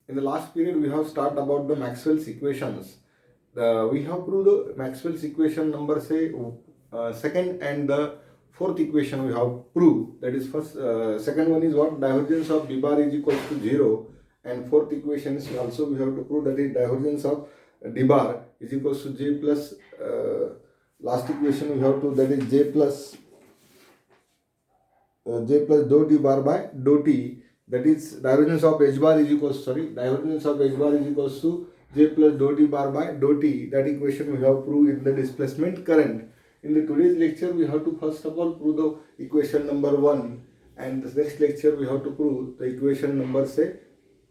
in the last period we have started about the Maxwell's equations. We have proved the Maxwell's equation number say second and the fourth equation we have proved. That is first, second one is what, divergence of d bar is equals to 0, and fourth equation is also we have to prove that is divergence of d bar is equals to j plus last equation we have to, that is j plus dou d bar by dou t, that is divergence of h bar is equals, divergence of h bar is equals to j plus dou d bar by dou t. That equation we have proved in the displacement current. In the today's lecture we have to first of all prove the equation number 1, and the next lecture we have to prove the equation number say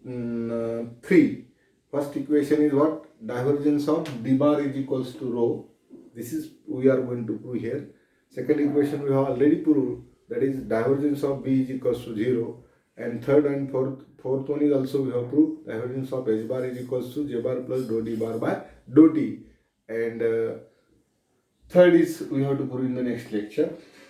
3. First equation is what, divergence of d bar is equals to rho. This is we are going to prove here. Second equation we have already proved, that is divergence of b is equals to 0, and third and fourth one is also we have proved, divergence of h bar is equals to j bar plus dou d bar by dou t, and third is we have to prove in the next lecture.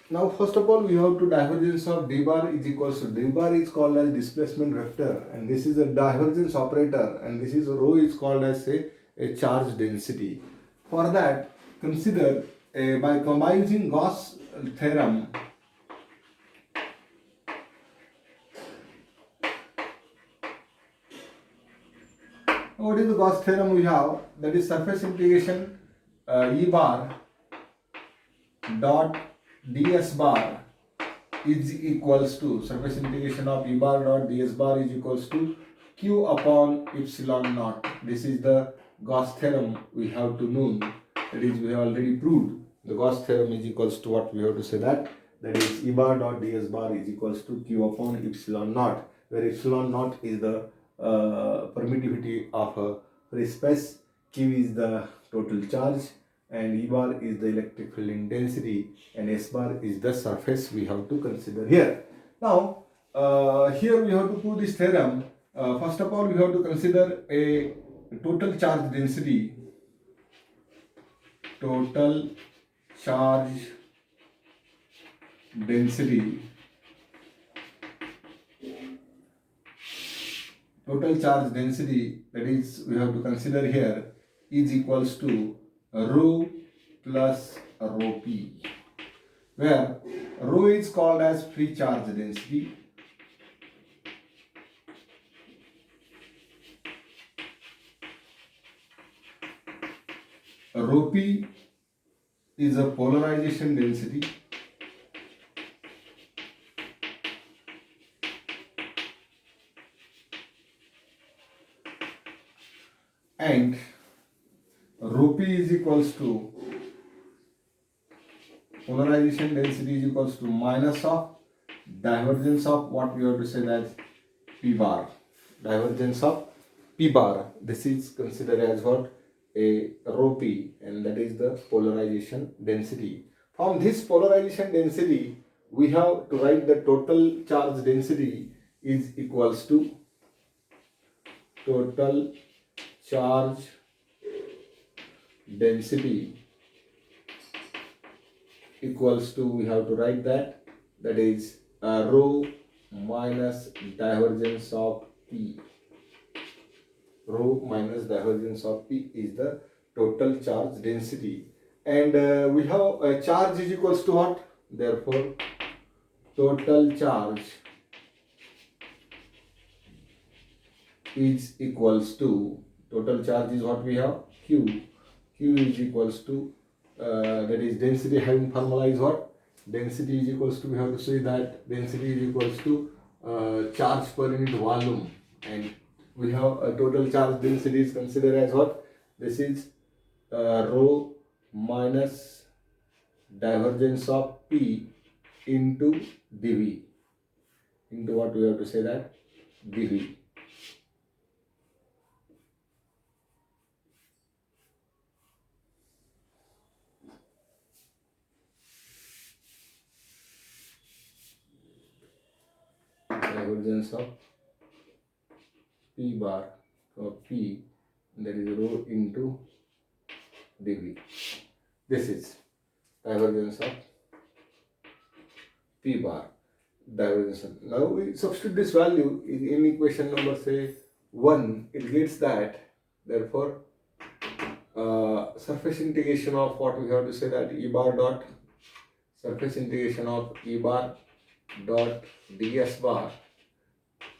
Now first of all we have to divergence of d bar is equals to, d bar is called as displacement vector, and this is a divergence operator, and this is rho is called as a charge density. For that, consider by combining Gauss theorem, what is the Gauss theorem we have, that is surface integration E bar dot ds bar is equals to, surface integration of E bar dot ds bar is equals to q upon epsilon naught. This is the Gauss theorem we have to know, that is we have already proved. The Gauss theorem is equals to what we have to say, that is E bar dot ds bar is equals to q upon epsilon naught, where epsilon naught is the permittivity of a free space, q is the total charge, and E bar is the electric field intensity, and S bar is the surface we have to consider here. Now here we have to prove this theorem. First of all we have to consider a total charge density, total charge density, that is we have to consider here, is equals to rho plus rho p, where rho is called as free charge density, rho p is a polarization density, and rho p is equals to, polarization density is equals to minus of divergence of what we have to say, that p bar, divergence of p bar. This is considered as what, a rho p, and that is the polarization density. From this polarization density we have to write the total charge density is equals to, total charge density equals to, we have to write that is rho minus divergence of p. Rho minus divergence of p is the total charge density, and we have a charge is equals to what, therefore total charge is equals to, total charge is what we have, q is equals to that is density having formula is what, density is equals to, we have to say that density is equals to charge per unit volume, and we have a total charge density is considered as what, this is rho minus divergence of p into dv, into what we have to say, that dv. Divergence of p bar of p, that is rho into dv. This is divergence of p bar, divergence. Now we substitute this value in equation number say 1, it gets that. Therefore, surface integration of what we have to say that E bar dot surface integration of E bar dot ds bar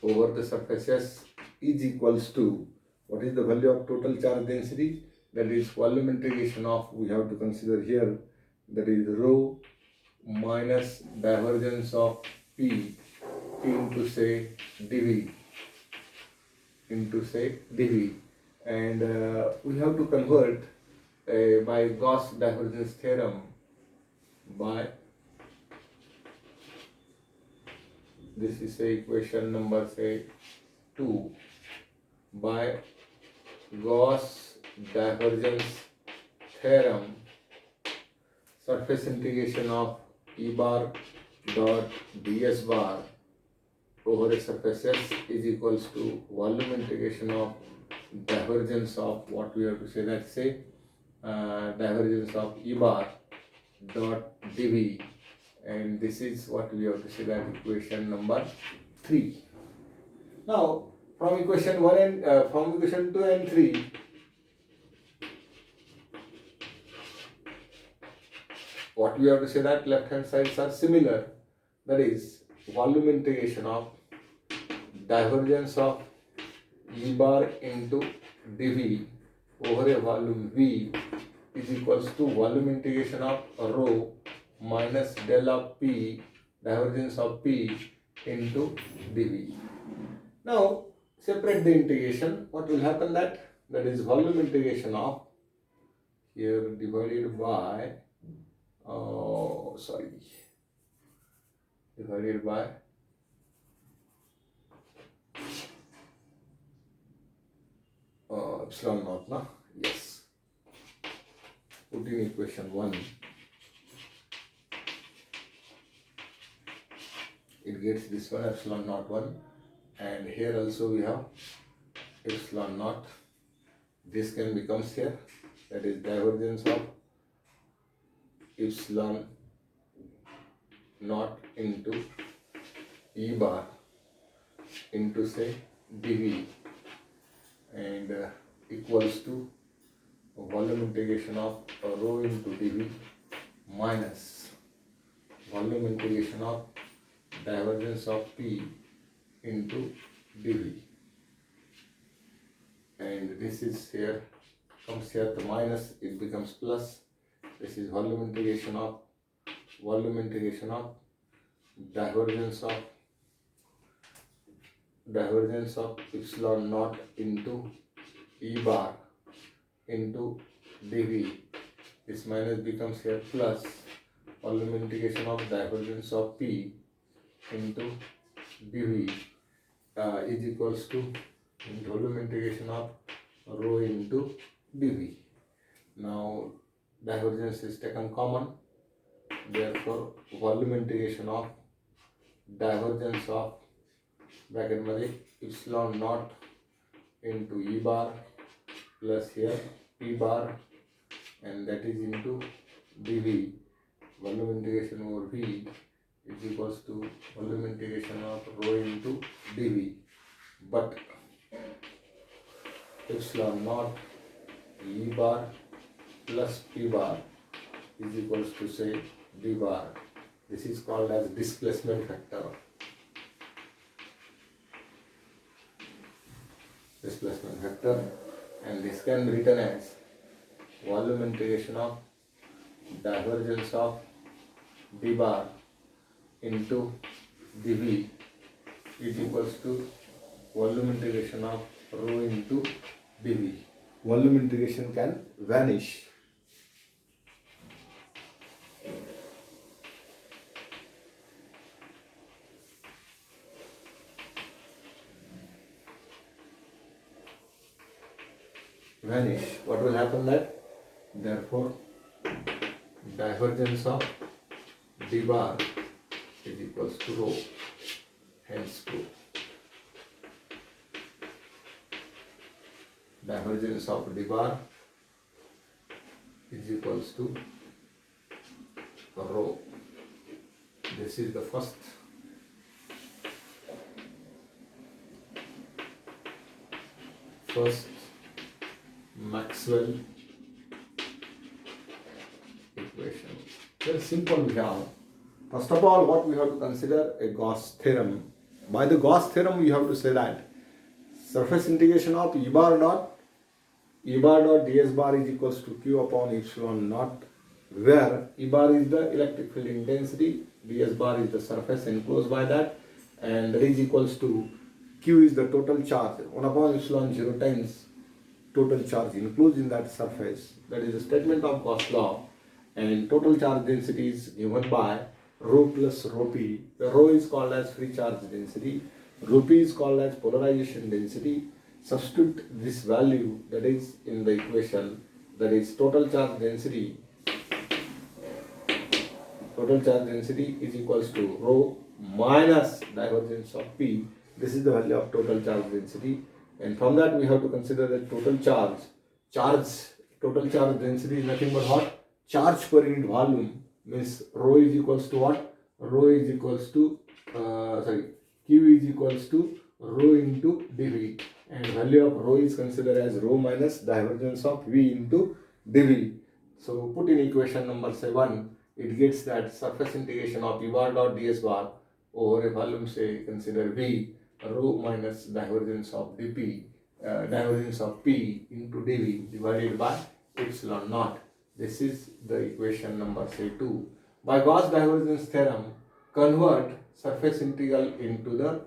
over the surface S is equals to what is the value of total charge density, that is volume integration of, we have to consider here, that is rho minus divergence of P into say dV and we have to convert by Gauss divergence theorem by, this is say equation number say 2, by Gauss divergence theorem, surface integration of E bar dot ds bar over a surface S is equals to volume integration of divergence of what we have to say, that say divergence of E bar dot dV, and this is what we have to say, that equation number 3. Now from equation 1 and from equation 2 and 3, what we have to say, that left hand sides are similar, that is volume integration of divergence of E bar into dV over a volume V is equals to volume integration of rho minus del of P, divergence of P into dV. Now separate the integration. What will happen, that is volume integration of here divided by divided by epsilon naught, na? Yes. Put in equation 1. It gets this one epsilon naught 1, and here also we have epsilon naught. This can becomes here, that is divergence of epsilon naught into E bar into say dV, and equals to volume integration of rho into dV minus volume integration of divergence of P into dV, and this is here, comes here the minus, it becomes plus. This is volume integration of divergence of epsilon naught into E bar into dV. This minus becomes here plus volume integration of divergence of P into dV is equals to volume integration of rho into dV. Now divergence is taken common, therefore volume integration of divergence of bracket मध्ये epsilon naught into E bar plus here P bar, and that is into dV, volume integration over V is equals to volume integration of rho into dV, but epsilon naught E bar plus P bar is equals to say D bar. This is called as displacement factor. And this can be written as volume integration of divergence of D bar into dV is equals to volume integration of rho into dV. Volume integration can vanish. What will happen that? Therefore, divergence of D bar is equals to rho, hence rho. Divergence of D bar is equals to rho. This is the first first Maxwell equation. Very simple we have. First of all, what we have to consider a Gauss theorem. By the Gauss theorem, we have to say that surface integration of E bar dot ds bar is equals to q upon epsilon naught, where E bar is the electric field intensity, ds bar is the surface enclosed by that, and that is equals to q is the total charge 1 upon epsilon 0 times total charge enclosed in that surface. That is a statement of Gauss law, and total charge density is given by rho plus rho p. The rho is called as free charge density, rho p is called as polarization density. Substitute this value that is in the equation, that is total charge density is equals to rho minus divergence of p. This is the value of total charge density, and from that we have to consider the total charge total charge density is nothing but what? Charge per unit volume, means rho is equals to what? Rho is equals to q is equals to rho into dv, and value of rho is considered as rho minus divergence of v into dv. So put in equation number 7, it gets that surface integration of E bar dot ds bar over a volume, say consider v, rho minus divergence of dp, divergence of p into dv divided by epsilon naught. This is the equation number, say 2. By Gauss divergence theorem, convert surface integral into the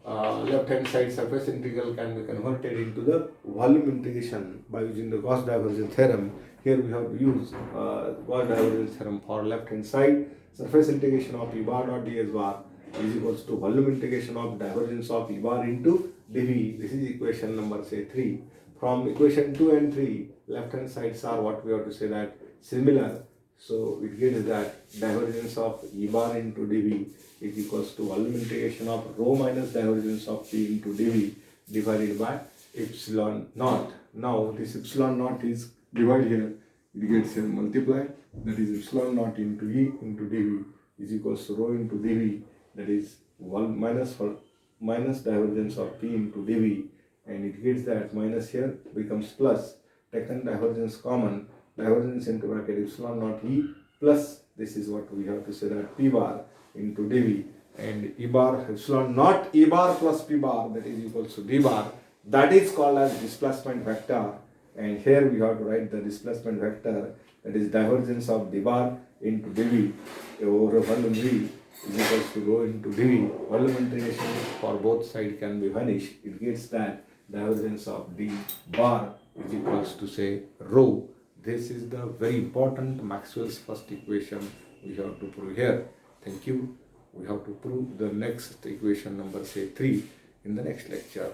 left hand side surface integral can be converted into the volume integration by using the Gauss divergence theorem. Here we have to use Gauss divergence theorem for left hand side. Surface integration of E bar dot ds bar is equals to volume integration of divergence of E bar into dv. This is equation number, say 3. From equation 2 and 3, left hand sides are what we have to say that similar. So it gets that divergence of E bar into dv is equals to volume integration of rho minus divergence of p into dv divided by epsilon naught. Now this epsilon naught is divided here, it gets here multiplied, that is epsilon naught into E into dv is equals to rho into dv, that is 1 minus divergence of p into dv, and it gets that minus here becomes plus. Taken divergence common, divergence into bracket epsilon naught E plus, this is what we have to say that p bar into dv, and E bar epsilon naught E bar plus p bar, that is equals to d bar, that is called as displacement vector. And here we have to write the displacement vector, that is divergence of d bar into dv over volume v is equals to rho into dv. Volume integration for both sides can be vanished. It gets that divergence of d bar is equals to, say, rho. This is the very important Maxwell's first equation we have to prove here. Thank you. We have to prove the next equation number, say 3, in the next lecture.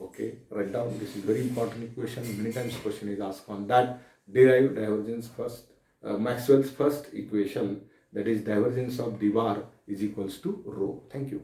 Okay, write down, this is very important equation. Many times question is asked on that. Derive divergence first, Maxwell's first equation, that is divergence of d bar is equals to rho. Thank you.